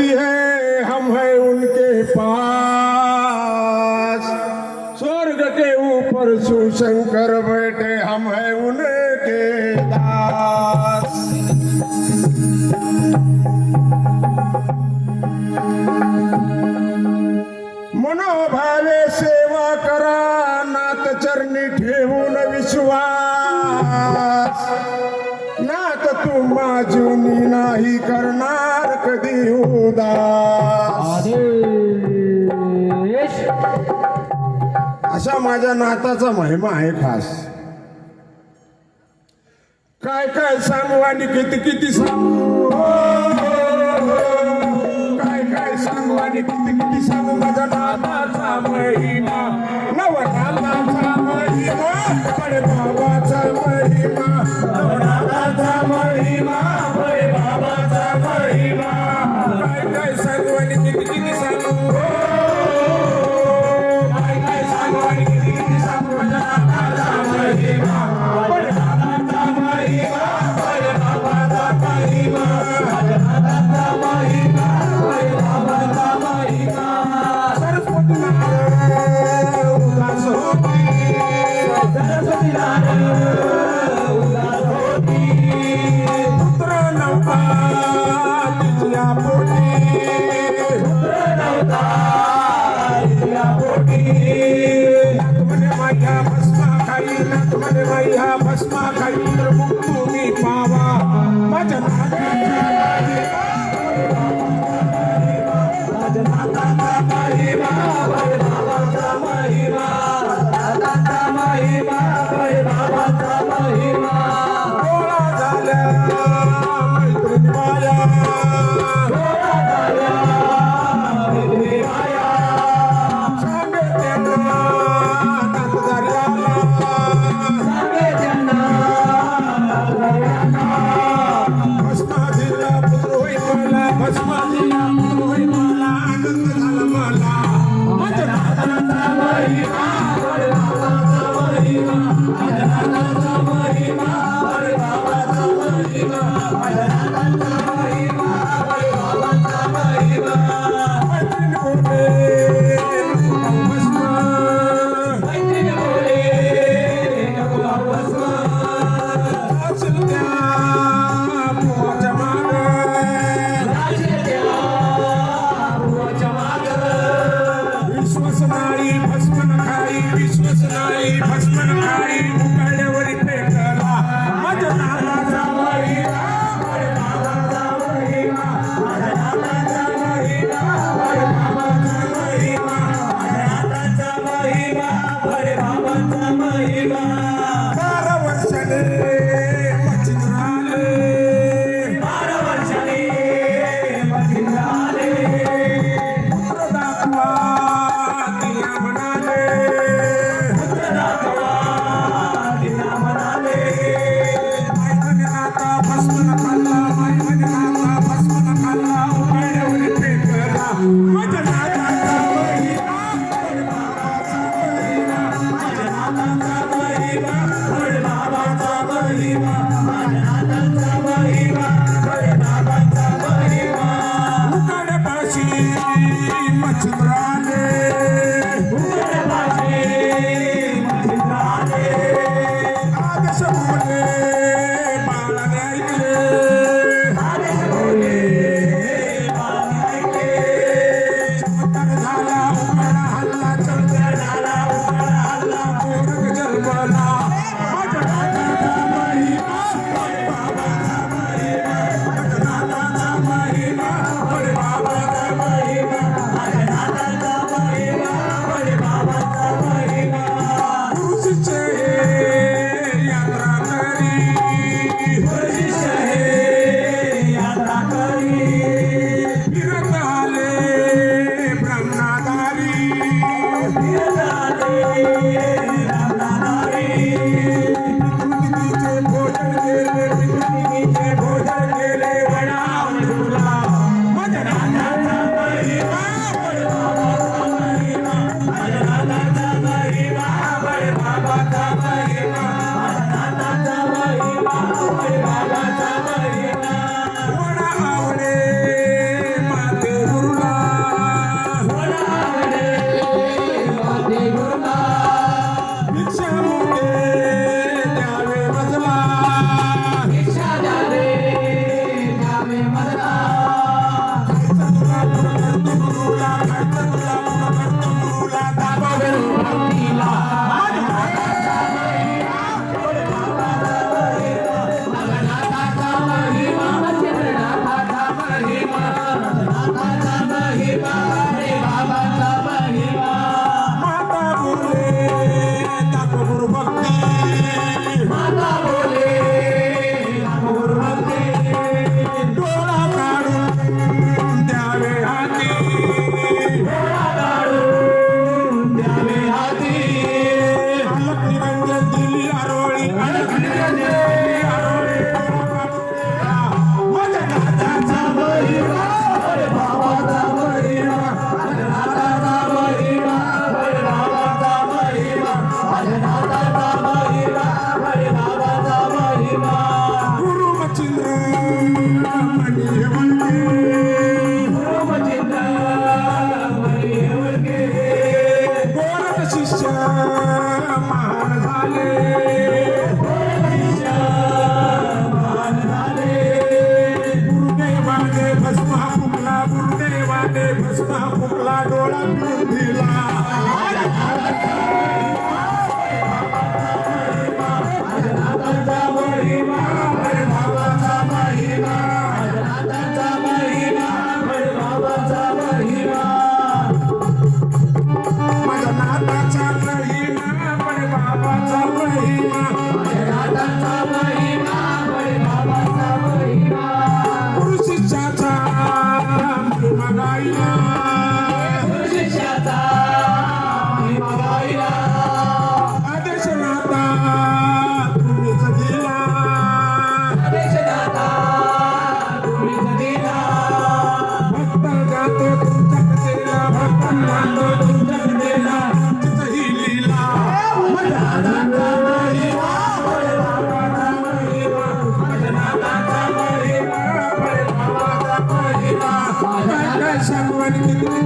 नहीं है हम है उनके पास। स्वर्ग के ऊपर शिवशंकर बैठे हम है उनके दास। मनोभावे सेवा करा नाथ चरणी ठेवून विश्वास। नाथ तुम्हा जुनी नाही करणार कधी उदास। अशा माझ्या नाथाचा महिमा आहे खास। काय काय सांगू आणि किती किती सांगू, काय काय सांगू आणि किती किती सांगू माझ्या नाथाचा महिमा। नवनाथाचा महिमा, बडे बाबाचा महिमा, नवनाथाचा महिमा, बडे बाबाचा महिमा। काय काय सांगू आणि किती किती सांगू, काय काय सांगू आणि किती किती सांगू माझ्या नाथाचा महिमा। बडे बाबाचा महिमा, बडे बाबाचा महिमा, माझ्या नाथाचा महिमा, बडे बाबाचा महिमा। सरस्वती उदास होती, सरस्वती उदास होती। पुत्र नव्हता तिच्या पोटी, पुत्र नव्हता तिच्या पोटी। नाथ म्हणे माझ्या भस्मा खाई, नाथ म्हणे माझ्या भस्मा खाई, तर मग तुम्ही पावा माझ्या नाथाचा माझ्या नाथाचा महिमा, बडे बाबाचा महिमा, नाथाचा महिमा, बडे बाबाचा महिमा। डोळा झाल्या मैत्रिणी माया, डोळा झाल्या मैत्रिणी माया। सांगे त्यांना नाथ झाल्याला, सांगे त्यांना नाथ झाल्याला। भस्मा दिला पुत्र होई मला, भस्मा दिला पुत्र होई मला, आनंद झाला मला माझ्या नाथाचा महिमा, बडे बाबाचा महिमा, माझ्या नाथाचा महिमा, बडे बाबाचा महिमा, माझ्या नाथाचा महिमा, बडे बाबाचा महिमा। मैत्रिणी बोले नको भाऊ भस्मा, मैत्रिणी बोले नको भाऊ भस्मा। असेल त्या बुवाच्या मागं, असेल त्या बुवाच्या मागं। विश्वसनाळी भस्म न खाई, विश्वसनाळी भस्म न खाई, उघडल्यावर फेकला माझ्या नाथाचा महिमा, बडे बाबाचा महिमा, माझ्या नाथाचा महिमा, बडे बाबाचा महिमा, माझ्या नाथाचा महिमा, बडे बाबाचा महिमा। 12 वर्षाने मच्छिंद्र आले, 12 वर्षाने मच्छिंद्र आले। पुत्र दाखवा तिला म्हणाले, पुत्र दाखवा तिला म्हणाले। माय म्हणे नाथा भस्म न खाल्ला, माय म्हणे नाथा भस्म न खाल्ला, उघड्यावर फेकला माझ्या नाथाचा महिमा, बडे बाबाचा महिमा, माझ्या नाथाचा महिमा, बडे बाबाचा महिमा, माझ्या नाथाचा महिमा, बडे बाबाचा महिमा। उघड्यापाशी मच्छिंद्र आले, उघड्यापाशी मच्छिंद्र आले। आदेश बोले बाळाने ऐकले, आदेश बोले बाळाने ऐकले। चमत्कार झाला उघडा हल्ला, चमत्कार झाला उघडा हल्ला, पोरग जन्मला माझ्या नाथाचा महिमा, बडे बाबाचा महिमा, माझ्या नाथाचा महिमा, बडे बाबाचा महिमा, माझ्या नाथाचा महिमा, बडे बाबाचा महिमा। गुरुशिष्य हे यात्रा करी, गुरुशिष्य हे यात्रा करी। फिरत आले ब्रह्मदारी, फिरत आले ब्रह्मदारी। पितृतिथीचे भोजन केले, पितृतिथीचे भोजन केले, वडावून झुला माझ्या नावाने भस्मा फुकला डोळा पिऊन दिला माझ्या नाताचा महिमा पण बाबाचा महिमा पुरुषाचा महिमा गायला आदेश नाता तुम्हीच दिला भक्त जातो तुमच्या कथेला भक्त मानतो तुमच्या कथेला तिथंही लीला माझ्या नाताचा महिमा बळे बाबाचा महिमा माझ्या नाताचा महिमा बळे बाबाचा महिमा काय सांगू आणि किती